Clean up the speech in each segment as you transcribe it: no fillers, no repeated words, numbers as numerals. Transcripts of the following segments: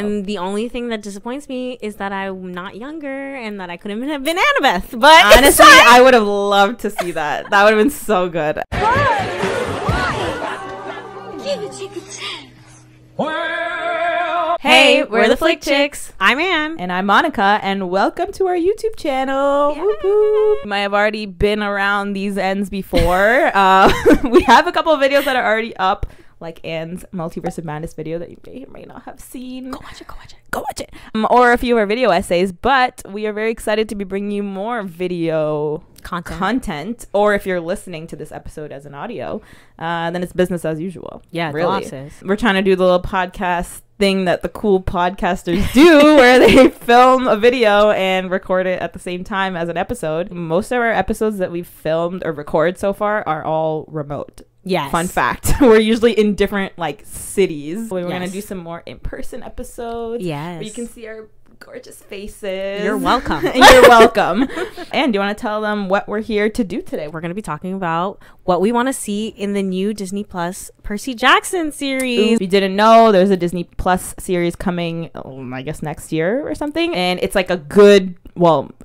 And the only thing that disappoints me is that I'm not younger and that I couldn't have been Annabeth. But honestly, I would have loved to see that. That would have been so good. Give it a chance. Hey, we're the Flick Chicks. I'm Ann. And I'm Monica, and welcome to our YouTube channel. Yeah. Whoop, whoop. You might have already been around these ends before. We have a couple of videos that are already up, like Ann's Multiverse of Madness video that you may or may not have seen. Go watch it. Or a few of our video essays, but we are very excited to be bringing you more video content. Or if you're listening to this episode as an audio, then it's business as usual. Yeah, really. glasses. We're trying to do the little podcast thing that the cool podcasters do where they film a video and record it at the same time as an episode. Most of our episodes that we've filmed or recorded so far are all remote. Yes. Fun fact. We're usually in different like cities. We're Yes. going to do some more in-person episodes. Yes. Where you can see our gorgeous faces. You're welcome. You're welcome. And do you want to tell them what we're here to do today? We're going to be talking about what we want to see in the new Disney Plus Percy Jackson series. If you didn't know, there's a Disney Plus series coming, I guess next year or something. And it's like a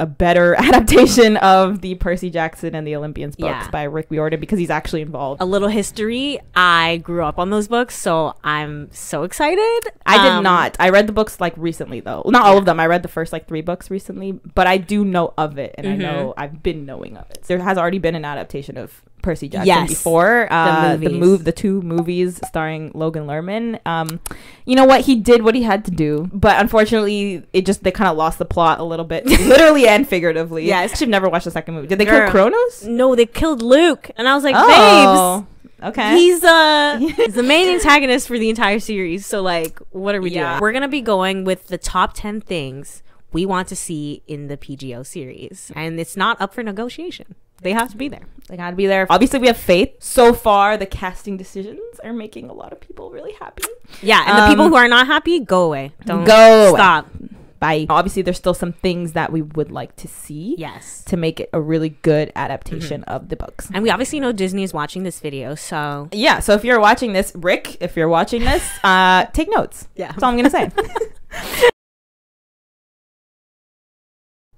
better adaptation of the Percy Jackson and the Olympians books by Rick Riordan, because he's actually involved. A little history. I grew up on those books, so I'm so excited. I did not. I read the books like recently though. Not all of them. I read the first like 3 books recently, but I do know of it, and I know I've been knowing of it. There has already been an adaptation of Percy Jackson before. The 2 movies starring Logan Lerman. You know what? He did what he had to do, but unfortunately they kind of lost the plot a little bit, literally and figuratively. Yes. I should never watch the second movie. Did they kill Kronos? No, they killed Luke, and I was like, babes. Okay. He's the main antagonist for the entire series. So like, what are we doing? We're gonna be going with the top 10 things we want to see in the PGO series, and it's not up for negotiation. They have to be there. They gotta be there. Obviously, we have faith. So far, the casting decisions are making a lot of people really happy. Yeah, and the people who are not happy, go away. Don't stop. Bye. Obviously, there's still some things that we would like to see. Yes. To make it a really good adaptation of the books. And we obviously know Disney is watching this video, so yeah. So if you're watching this, Rick, if you're watching this, take notes. Yeah. That's all I'm gonna say.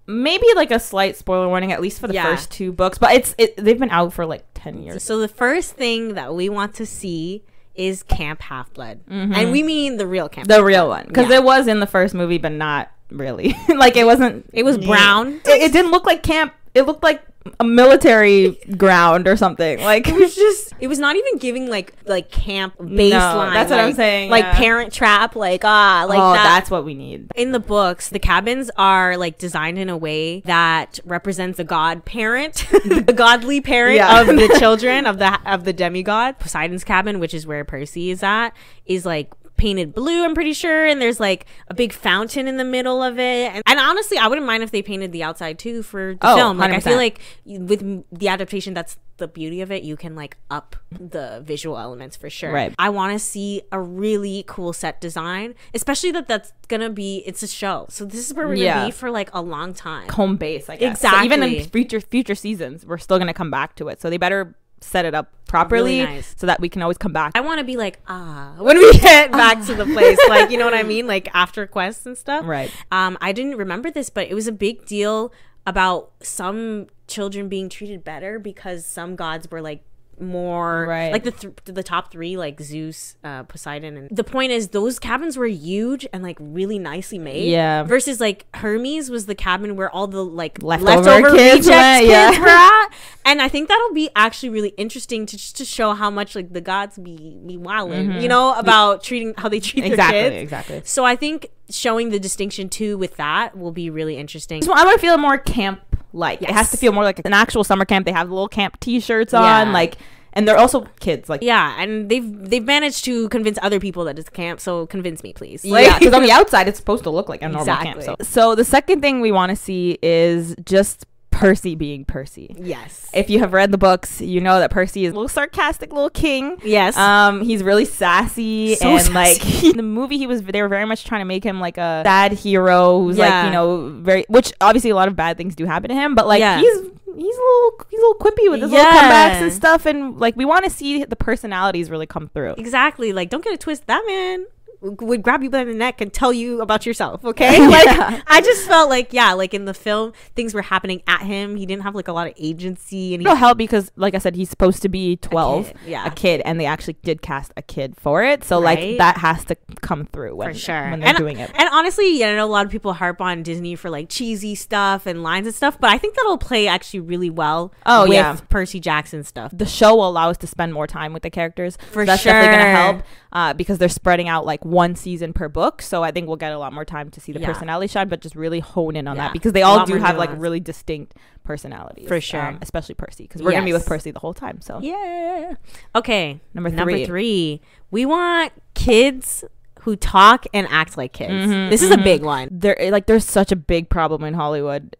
Maybe like a slight spoiler warning, at least for the first 2 books, but they've been out for like 10 years. So the first thing that we want to see is Camp Half-Blood, and we mean the real Camp. The real one, because it was in the first movie, but not really. Like it wasn't. It was brown. It didn't look like camp. It looked like a military ground or something. Like it was not even giving like camp baseline. No, that's what I'm saying. Like Parent Trap, that's what we need. In the books, the cabins are like designed in a way that represents the godparent, the godly parent of the children of the demigod. Poseidon's cabin, which is where Percy is at, is like painted blue, I'm pretty sure, and there's like a big fountain in the middle of it, and honestly I wouldn't mind if they painted the outside too for the film. Like 100%. I feel like with the adaptation, that's the beauty of it, you can like up the visual elements for sure. Right. I want to see a really cool set design, especially that's gonna be, it's a show, so this is where we're gonna be for like a long time. Home base, I guess. Exactly. So even in future seasons, we're still gonna come back to it, so they better set it up properly, really nice, so that we can always come back. I want to be like, when we get back to the place, like, you know what I mean, like after quests and stuff. Right. I didn't remember this, but it was a big deal about some children being treated better because some gods were like more like the top 3, like Zeus, Poseidon, and the point is those cabins were huge and like really nicely made, versus like Hermes was the cabin where all the like leftover kids were at, and I think that'll be actually really interesting to show how much like the gods be wilding, you know, about treating how they treat their kids. So I think showing the distinction too with that will be really interesting. So I want to feel more camp like. It has to feel more like an actual summer camp. They have the little camp t-shirts on, like, and they're also kids, like, and they've managed to convince other people that it's camp, so convince me, please. Like, because on the outside it's supposed to look like a normal camp. So the second thing we want to see is just Percy being Percy. Yes. If you have read the books, you know that Percy is a little sarcastic little king. Yes. He's really sassy, like in the movie they were very much trying to make him like a sad hero who's like, you know, very, which obviously a lot of bad things do happen to him, but like he's a little quippy with his little comebacks and stuff, and like we want to see the personalities really come through. Exactly. Like, don't get it twisted, that man would grab you by the neck and tell you about yourself. Okay. Like I just felt like, yeah, like in the film things were happening at him. He didn't have like a lot of agency, and it'll help because like I said, he's supposed to be 12, a kid, and they actually did cast a kid for it, so like that has to come through when, for sure, when they're doing it. And honestly, I know a lot of people harp on Disney for like cheesy stuff and lines and stuff, but I think that'll play actually really well with Percy Jackson stuff. The show will allow us to spend more time with the characters, for that's sure. definitely gonna help because they're spreading out like one season per book, so I think we'll get a lot more time to see the personality shine, but just really hone in on that because they all do have like really distinct personalities, for sure, especially Percy, because we're gonna be with Percy the whole time. So okay, number three, we want kids who talk and act like kids. This is a big one. There's such a big problem in Hollywood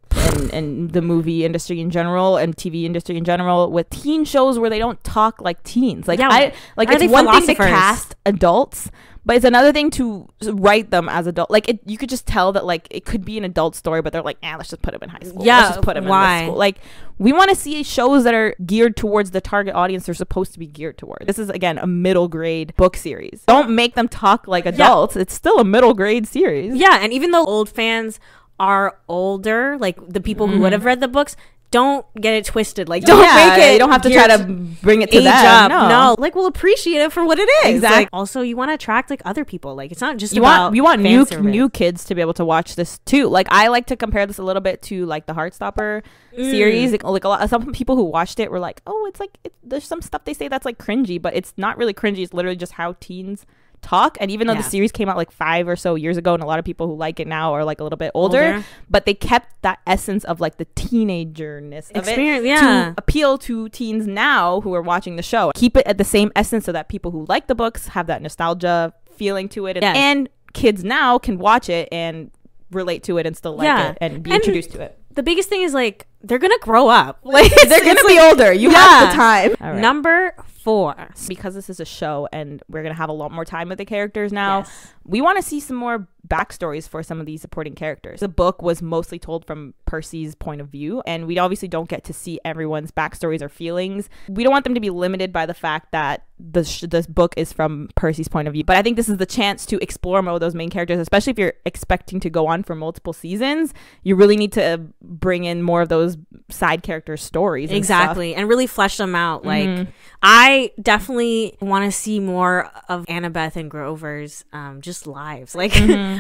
and the movie industry in general and TV industry in general with teen shows where they don't talk like teens. Like it's one thing to cast adults, but it's another thing to write them as adults. Like you could just tell that like it could be an adult story, but they're like, let's just put him in high school. Let's just put him in middle school. Like we want to see shows that are geared towards the target audience they're supposed to be geared towards. This is again a middle grade book series. Don't make them talk like adults. It's still a middle grade series. Yeah, and even though old fans are older, like the people who would have read the books, don't get it twisted. Like don't make it, you don't have to try to bring it to them. No, like we'll appreciate it for what it is. Exactly. Like, also you want to attract like other people. Like it's not just you want new kids to be able to watch this too. Like I like to compare this a little bit to like the Heartstopper series. Like a lot some people who watched it were like, oh, it's like there's some stuff they say that's like cringy, but it's not really cringy. It's literally just how teens talk. And even though the series came out like 5 or so years ago, and a lot of people who like it now are like a little bit older, but they kept that essence of like the teenagerness of it to appeal to teens now who are watching the show. Keep it at the same essence so that people who like the books have that nostalgia feeling to it, and kids now can watch it and relate to it and still like it and be introduced to it. The biggest thing is like they're gonna grow up. Like they're gonna be older. You have the time. Right. Number 4, because this is a show and we're gonna have a lot more time with the characters now, we want to see some more backstories for some of these supporting characters. The book was mostly told from Percy's point of view, and we obviously don't get to see everyone's backstories or feelings. We don't want them to be limited by the fact that this book is from Percy's point of view, but I think this is the chance to explore more of those main characters, especially if you're expecting to go on for multiple seasons. You really need to bring in more of those side character stories and really flesh them out. Like I definitely want to see more of Annabeth and Grover's just lives, like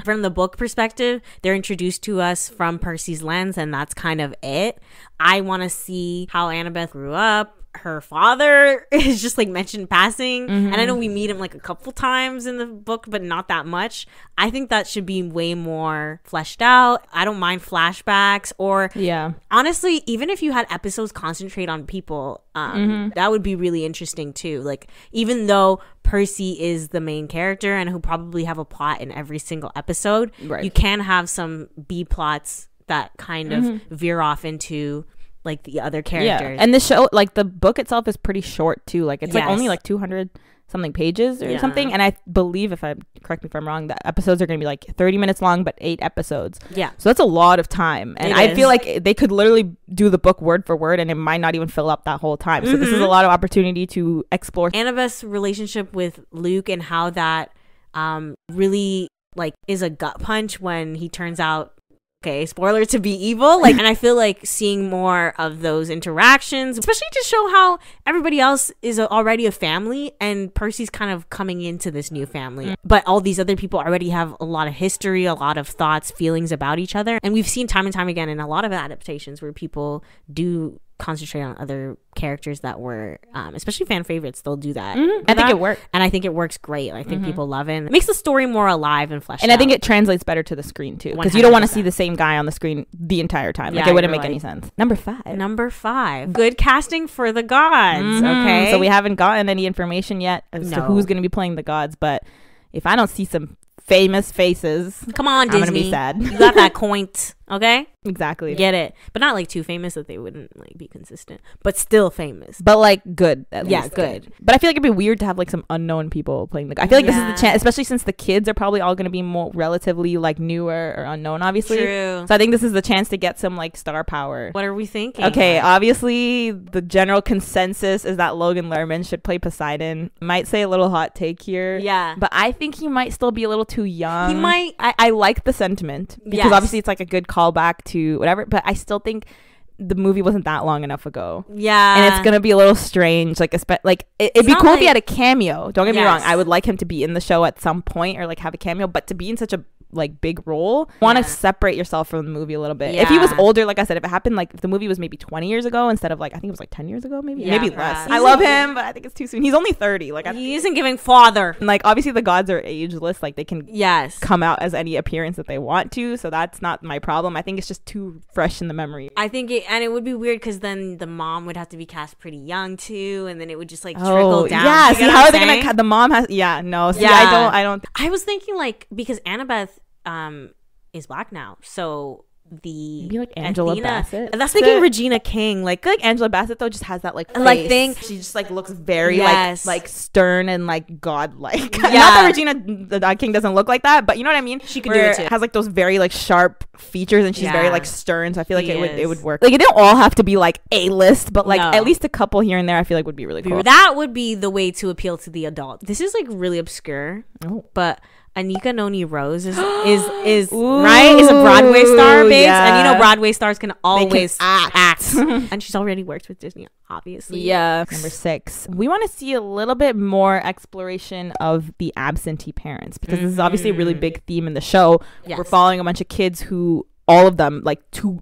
from the book perspective. They're introduced to us from Percy's lens, and that's kind of it. I want to see how Annabeth grew up. Her father is just like mentioned passing, and I know we meet him like a couple times in the book, but not that much. I think that should be way more fleshed out. I don't mind flashbacks, or honestly, even if you had episodes concentrate on people, that would be really interesting too. Like even though Percy is the main character and who probably have a plot in every single episode, you can have some B plots that kind of veer off into like the other characters. And the show, like the book itself is pretty short too. Like it's like only like 200 something pages or something, and I believe, correct me if I'm wrong, the episodes are going to be like 30 minutes long, but 8 episodes. So that's a lot of time, and I feel like they could literally do the book word for word and it might not even fill up that whole time. So this is a lot of opportunity to explore Annabeth's relationship with Luke and how that really like is a gut punch when he turns out, okay, spoiler, to be evil. Like, and I feel like seeing more of those interactions, especially to show how everybody else is already a family and Percy's kind of coming into this new family, but all these other people already have a lot of history, a lot of thoughts, feelings about each other. And we've seen time and time again in a lot of adaptations where people do concentrate on other characters that were especially fan favorites. They'll do that. I think it works, and I think it works great. I think people love it. It makes the story more alive and fleshed out. I think it translates better to the screen too, because you don't want to see the same guy on the screen the entire time. Like it wouldn't make any sense. Number 5, good casting for the gods. Okay, so we haven't gotten any information yet as to who's going to be playing the gods, but if I don't see some famous faces, come on, Disney, I'm gonna be sad. You got that coin. Okay, exactly. Get it, but not like too famous that they wouldn't like be consistent, but still famous. But like good, at yeah, least. Good. But I feel like it'd be weird to have like some unknown people playing the. I feel like this is the chance, especially since the kids are probably all going to be more relatively like newer or unknown, obviously. True. So I think this is the chance to get some like star power. What are we thinking? Okay, obviously the general consensus is that Logan Lerman should play Poseidon. Might say a little hot take here. Yeah. But I think he might still be a little too young. He might. I like the sentiment because obviously it's like a good callback to whatever, but I still think the movie wasn't that long enough ago. Yeah. And it's gonna be a little strange. Like, it'd be cool if he had a cameo. Don't get me wrong. I would like him to be in the show at some point or like have a cameo, but to be in such a like big role, want to separate yourself from the movie a little bit. If he was older, like I said, if it happened like if the movie was maybe 20 years ago instead of like I think it was like 10 years ago, maybe less. I love him, but I think it's too soon. He's only 30. Like he isn't giving father. And like obviously the gods are ageless, like they can come out as any appearance that they want to, so that's not my problem. I think it's just too fresh in the memory. I think it would be weird because then the mom would have to be cast pretty young too, and then it would just like trickle down. Yeah, see how are they gonna the mom has I don't I was thinking like because Annabeth is black now, so maybe like Angela Bassett. That's thinking Regina King, like Angela Bassett though just has that like thing. She just like looks very like stern and like godlike. Not that Regina the King doesn't look like that, but you know what I mean. She could do it too. Has like those very like sharp features, and she's very like stern. So I feel like it would work. Like it don't all have to be like A-list, but like at least a couple here and there. I feel like would be really cool. That would be the way to appeal to the adult. This is like really obscure, but Anika Noni Rose is Ooh, right? Is a Broadway star, babes. And you know Broadway stars can always act. And she's already worked with Disney, obviously. Yeah. Number 6. We want to see a little bit more exploration of the absentee parents because this is obviously a really big theme in the show. Yes. We're following a bunch of kids who all of them like to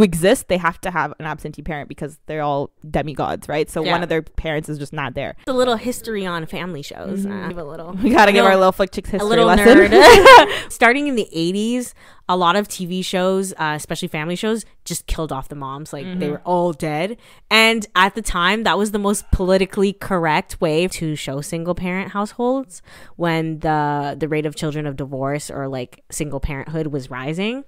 exist they have to have an absentee parent because they're all demigods, right? So one of their parents is just not there. A little history on family shows. We gotta give our little Flick Chicks history lesson. Nerd. Starting in the 80s, a lot of TV shows, especially family shows, just killed off the moms. Like they were all dead. And at the time, that was the most politically correct way to show single parent households when the rate of children of divorce or like single parenthood was rising.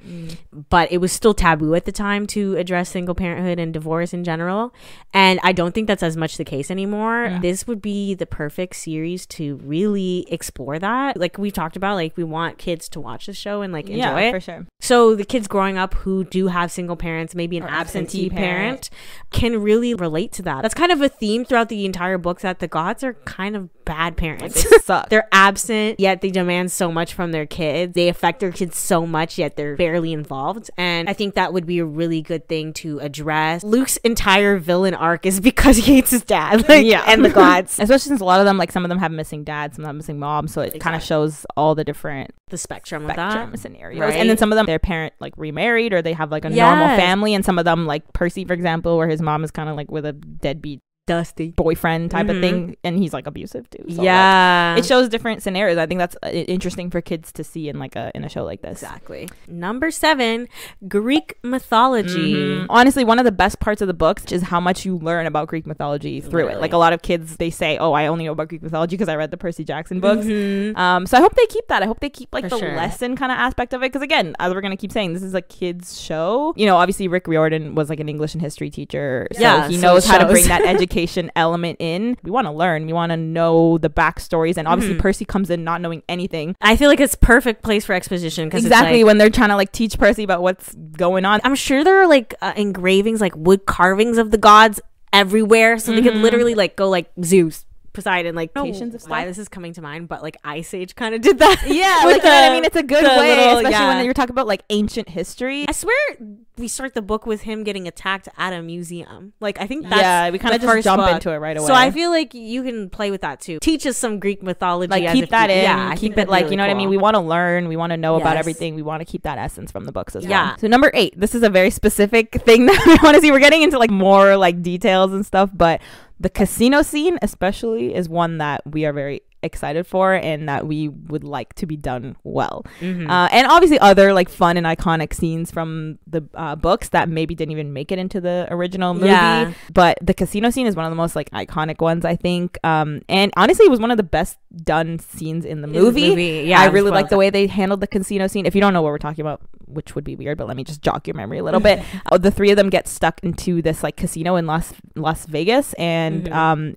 But it was still taboo at the time to address single parenthood and divorce in general. And I don't think that's as much the case anymore. This would be the perfect series to really explore that. Like we've talked about, like we want kids to watch the show and like enjoy it. For sure. So the kids growing up who do have single parents, maybe an absentee parent, can really relate to that. That's kind of a theme throughout the entire book, that the gods are kind of bad parents. They suck. They're absent, yet they demand so much from their kids. They affect their kids so much, yet they're barely involved. And I think that would be a really good thing to address. Luke's entire villain arc is because he hates his dad, and the gods. Especially since a lot of them, like some of them have missing dads, some of them have missing moms, so it kind of shows all the different spectrum of that scenarios. Right? And then some of them, their parent like remarried or they have like a normal family, and some of them like Percy, for example, where his mom is kind of like with a deadbeat dusty boyfriend type of thing, and he's like abusive too. So, like, it shows different scenarios. I think that's interesting for kids to see in like in a show like this. Exactly. Number 7, Greek mythology. Honestly, one of the best parts of the books is how much you learn about Greek mythology through it. Like a lot of kids, they say, "Oh, I only know about Greek mythology because I read the Percy Jackson books." So I hope they keep that. I hope they keep like lesson kind of aspect of it, because again, as we're gonna keep saying, this is a kids show. You know, obviously Rick Riordan was like an English and history teacher, so he knows how to bring that education element in. We want to learn, we want to know the backstories, and obviously Percy comes in not knowing anything. I feel like it's perfect place for exposition, because exactly when they're trying to like teach Percy about what's going on. I'm sure there are like engravings, like wood carvings of the gods everywhere, so they could literally like go like Zeus, Poseidon, like why this is coming to mind, but like Ice Age kind of did that. Like, you know what I mean? It's a good way, especially when you're talking about like ancient history. I swear we start the book with him getting attacked at a museum. Like I think that's we kind of just jump into it right away. So I feel like you can play with that too. Teach us some Greek mythology. Like keep that in. Keep it like, you know what I mean? We want to learn. We want to know about everything. We want to keep that essence from the books as well. So number 8, this is a very specific thing that we want to see. We're getting into like more like details and stuff, but the casino scene especially is one that we are very excited for and that we would like to be done well. And obviously other like fun and iconic scenes from the books that maybe didn't even make it into the original movie, but the casino scene is one of the most like iconic ones, I think, and honestly it was one of the best done scenes in the movie. I really like the way they handled the casino scene. If you don't know what we're talking about, which would be weird, but let me just jog your memory a little bit. The three of them get stuck into this like casino in Las Vegas, and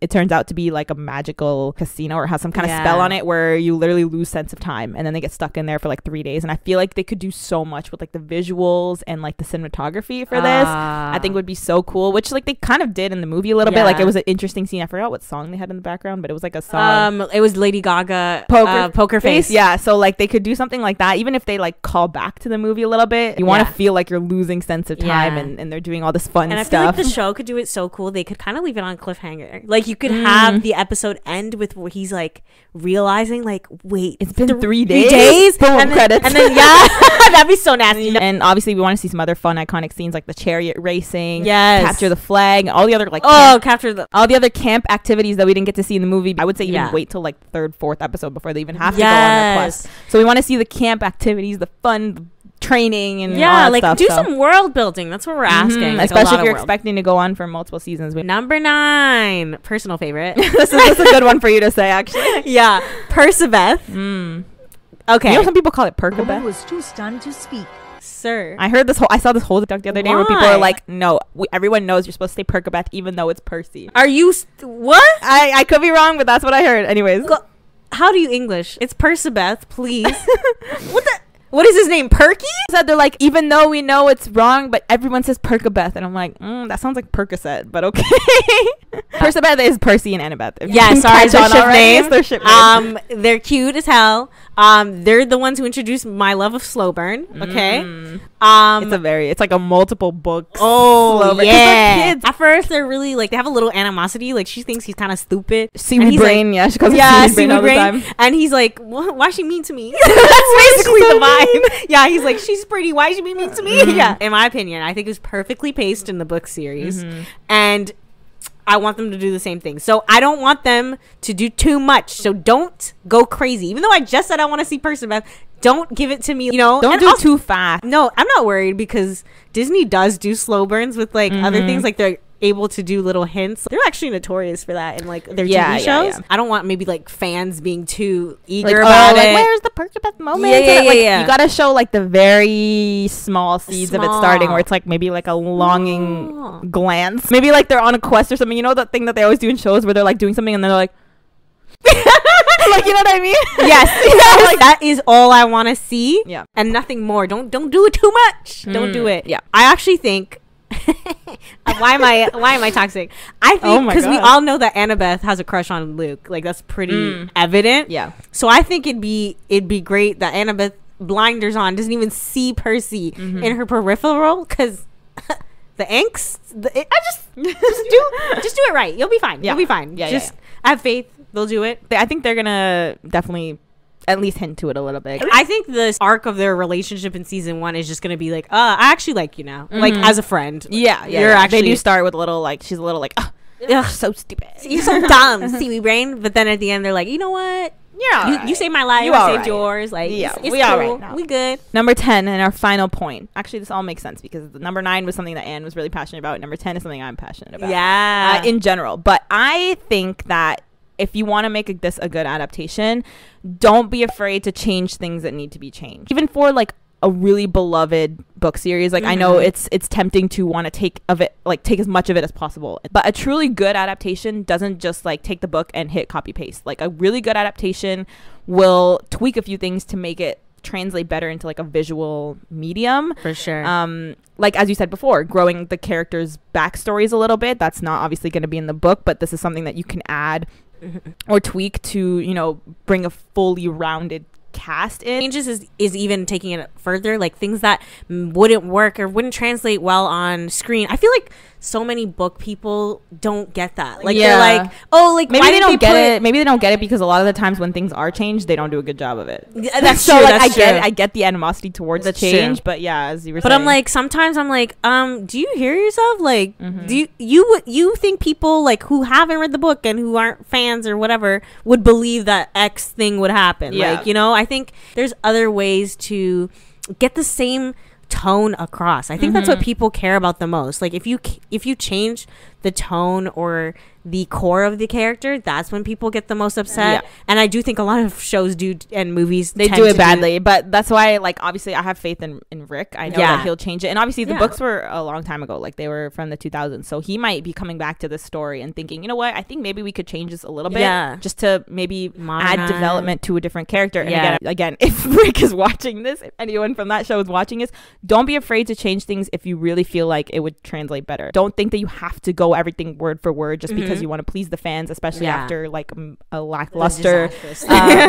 it turns out to be like a magical casino, or has some kind of spell on it where you literally lose sense of time, and then they get stuck in there for like 3 days. And I feel like they could do so much with like the visuals and like the cinematography for this. I think would be so cool, which like they kind of did in the movie a little bit. Like it was an interesting scene. I forgot what song they had in the background, but it was like a song. It was Lady Gaga, Poker Face. Yeah, so like they could do something like that, even if they like call back to the movie a little bit. You want to feel like you're losing sense of time, and they're doing all this fun stuff. And I feel like the show could do it so cool. They could kind of leave it on cliffhanger. Like you could have the episode end with where he's like realizing like, wait, it's been 3 days. And credits. And then that'd be so nasty. And obviously we want to see some other fun iconic scenes like the chariot racing, capture the flag, all the other like all the other camp activities that we didn't get to see in the movie. I would say even wait till like third, fourth episode before they even have to go on their quest. So we want to see the camp activities, the fun training, and all that like stuff, do some world building. That's what we're asking, like, especially if you're expecting to go on for multiple seasons. Number 9, personal favorite. This is a good one for you to say, actually. Percabeth. Okay, you know some people call it Percabeth. Woman was too stunned to speak. Sir, I saw this whole TikTok the other day where people are like, no, everyone knows you're supposed to say Percabeth even though it's Percy. Are you what? I could be wrong, but that's what I heard. Anyways, how do you English? It's Percabeth, please. What is his name? Perky? So they're like, even though we know it's wrong, but everyone says Percabeth, and I'm like, that sounds like Percocet, but okay. Percabeth is Percy and Annabeth. Yeah, sorry, it's their ship name. They're they're cute as hell. They're the ones who introduced my love of slow burn. Okay. It's like a multiple books. Oh yeah. Kids. At first, they're really like they have a little animosity. Like she thinks he's kind of stupid. Seaweed brain. Like, she calls him seaweed brain all the time. And he's like, why is she mean to me? That's basically the vibe. Yeah, he's like, she's pretty. Why is she being mean to me? Yeah. In my opinion, I think it was perfectly paced in the book series, and I want them to do the same thing. So I don't want them to do too much. So don't go crazy. Even though I just said I want to see Percabeth, don't give it to me, Don't do too fast. No, I'm not worried because Disney does do slow burns with like other things. Like they're able to do little hints. They're actually notorious for that in like their TV shows. Yeah. I don't want maybe like fans being too eager about it. Like, where's the Percabeth moment? You gotta show like the very small seeds of it starting, where it's like maybe like a longing glance. Maybe like they're on a quest or something. You know that thing that they always do in shows where they're like doing something and then they're like like, you know what I mean? Yes. Like that is all I want to see. Yeah. And nothing more. Don't do it too much. Don't do it. Yeah. I actually think why am I toxic? I think because we all know that Annabeth has a crush on Luke. Like that's pretty evident. Yeah. So I think it'd be great that Annabeth, blinders on, doesn't even see Percy in her peripheral because the angst. Just do it right. You'll be fine. You'll be fine. Just have faith. They'll do it. I think they're gonna definitely at least hint to it a little bit. I think the arc of their relationship in season 1 is just gonna be like, I actually like you now, like as a friend. You're actually. They do start with a little like she's a little like, so stupid, you're so dumb, seaweed brain. But then at the end they're like, you know what? You saved my life. I saved yours. Like, it's we cool. All right now. We good. Number 10 and our final point. Actually, this all makes sense because the number 9 was something that Anne was really passionate about. Number 10 is something I'm passionate about. Yeah. In general, but I think that if you want to make this a good adaptation, don't be afraid to change things that need to be changed. Even for like a really beloved book series, like I know it's tempting to want to take as much of it as possible, but a truly good adaptation doesn't just like take the book and hit copy paste. Like a really good adaptation will tweak a few things to make it translate better into like a visual medium, for sure. Like as you said before, growing the characters' backstories a little bit. That's not obviously going to be in the book, but this is something that you can add or tweak to bring a fully rounded cast in. Changes is even taking it further, like things that wouldn't work or wouldn't translate well on screen. I feel like so many book people don't get that. Like they're like, maybe they don't get it. Maybe they don't get it because a lot of the times when things are changed, they don't do a good job of it. That's so true. Like, I get the animosity towards the change, but as you were saying. But I'm like, sometimes I'm like, do you hear yourself? Like, do you think people like who haven't read the book and who aren't fans or whatever would believe that X thing would happen? Yeah. Like, I think there's other ways to get the same tone across. I think that's what people care about the most. Like if you change the tone or the core of the character, that's when people get the most upset. And I do think a lot of shows and movies they do it badly, but that's why, like, obviously I have faith in Rick. I know that he'll change it, and obviously the books were a long time ago, like they were from the 2000s, so he might be coming back to this story and thinking, you know what, I think maybe we could change this a little bit, just to maybe add development to a different character. And again, if Rick is watching this, if anyone from that show is watching this, don't be afraid to change things if you really feel like it would translate better. Don't think that you have to go everything word for word just because you want to please the fans, especially after like a lackluster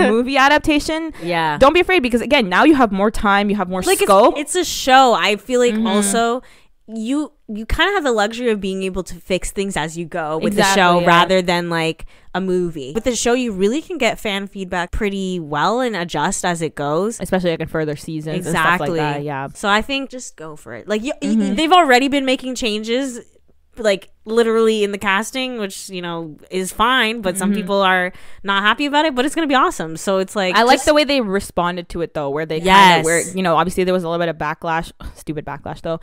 movie adaptation. Don't be afraid, because again, now you have more time, you have more scope. It's a show. I feel like also you kind of have the luxury of being able to fix things as you go with the show rather than like a movie. With the show, you really can get fan feedback pretty well and adjust as it goes, especially like in further seasons and stuff like that. So I think just go for it. Like they've already been making changes, like literally in the casting, which, you know, is fine, but some people are not happy about it, but it's gonna be awesome. So it's like, I like the way they responded to it though, where they kind of, where, you know, obviously there was a little bit of backlash, stupid backlash though,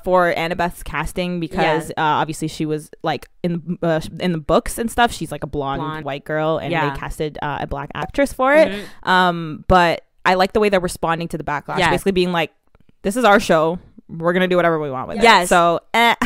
for Annabeth's casting, because obviously she was like in the books and stuff, she's like a blonde white girl, and they casted a black actress for it. But I like the way they're responding to the backlash, basically being like, this is our show, we're gonna do whatever we want with it. So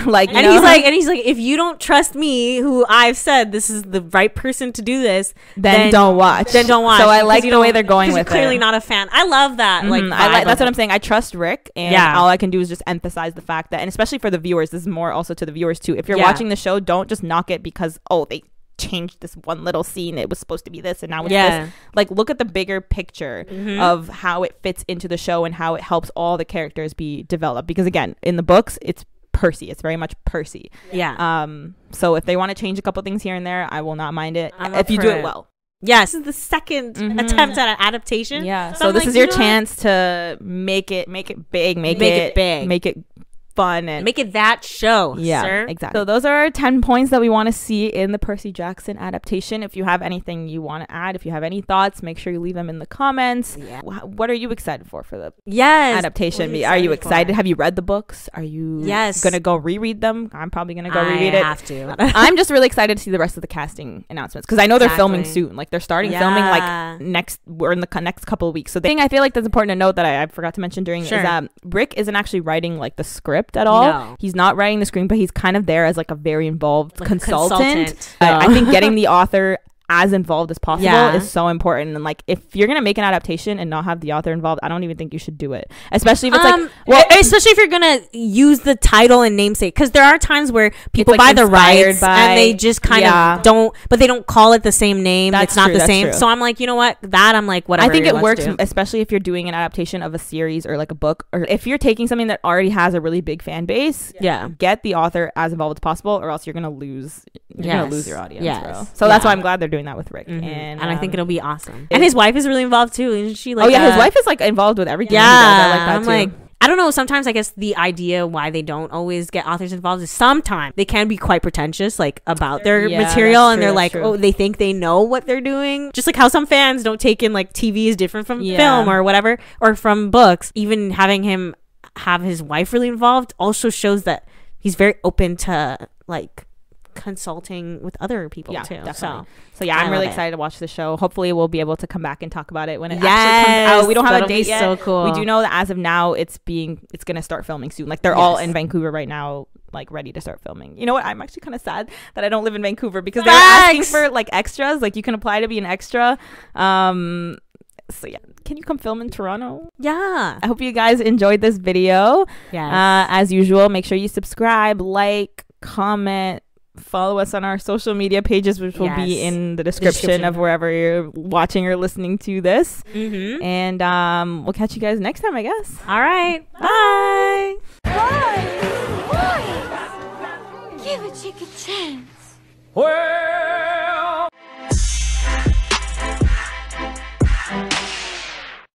like, and he's like, if you don't trust me, who I've said this is the right person to do this, then don't watch. So I like the way they're going with it. You're clearly not a fan. I love that. Like, that's what I'm saying. I trust Rick, and all I can do is just emphasize the fact that, and especially for the viewers, this is more also to the viewers too, if you're watching the show, don't just knock it because they changed this one little scene, it was supposed to be this and now it's this. Like, look at the bigger picture of how it fits into the show and how it helps all the characters be developed, because again, in the books it's Percy, it's very much Percy. So if they want to change a couple things here and there, I will not mind it if you do it well. This is the second attempt at an adaptation. So this is your chance to make it big, make it fun and make it that show. Sir. Exactly. So those are our 10 points that we want to see in the Percy Jackson adaptation. If you have anything you want to add, if you have any thoughts, make sure you leave them in the comments. What are you excited for the adaptation? Are you excited? Have you read the books? Are you gonna go reread them? I'm probably gonna go reread it. I have to. I'm just really excited to see the rest of the casting announcements, because I know they're filming soon. Like, they're starting filming like we're in the next couple of weeks. So the thing I feel like that's important to note that I forgot to mention during is that Rick isn't actually writing like the script at all. He's not writing the screenplay. He's kind of there as like a very involved consultant. I think getting the author as involved as possible is so important. And like, if you're gonna make an adaptation and not have the author involved, I don't even think you should do it, especially if it's especially if you're gonna use the title and namesake, because there are times where people buy the rights and they just kind of don't, but they don't call it the same name. It's not the same. So I'm like, you know what, I'm like, whatever. I think it works, especially if you're doing an adaptation of a series or like a book, or if you're taking something that already has a really big fan base. Get the author as involved as possible, or else you're gonna lose your audience. So that's why I'm glad they're doing that with Rick. And I think it'll be awesome. And his wife is really involved too, isn't she? Like, his wife is like involved with everything. I like that too. Like, I don't know, sometimes I guess the idea why they don't always get authors involved is sometimes they can be quite pretentious, like, about their material, and they're like, they think they know what they're doing, just like how some fans don't take in like TV is different from film or whatever, or from books. Even having him have his wife really involved also shows that he's very open to like consulting with other people too. Definitely. So I'm really excited to watch the show. Hopefully we'll be able to come back and talk about it when it actually comes out. We don't have a date yet. So cool. We do know that as of now it's gonna start filming soon. Like, they're all in Vancouver right now, like ready to start filming. You know what, I'm actually kind of sad that I don't live in Vancouver, because they were asking for like extras, like you can apply to be an extra. So can you come film in Toronto? I hope you guys enjoyed this video. As usual, make sure you subscribe, like, comment, follow us on our social media pages, which will be in the description of wherever you're watching or listening to this. And we'll catch you guys next time, I guess. All right, bye. Boys, give a chick a chance.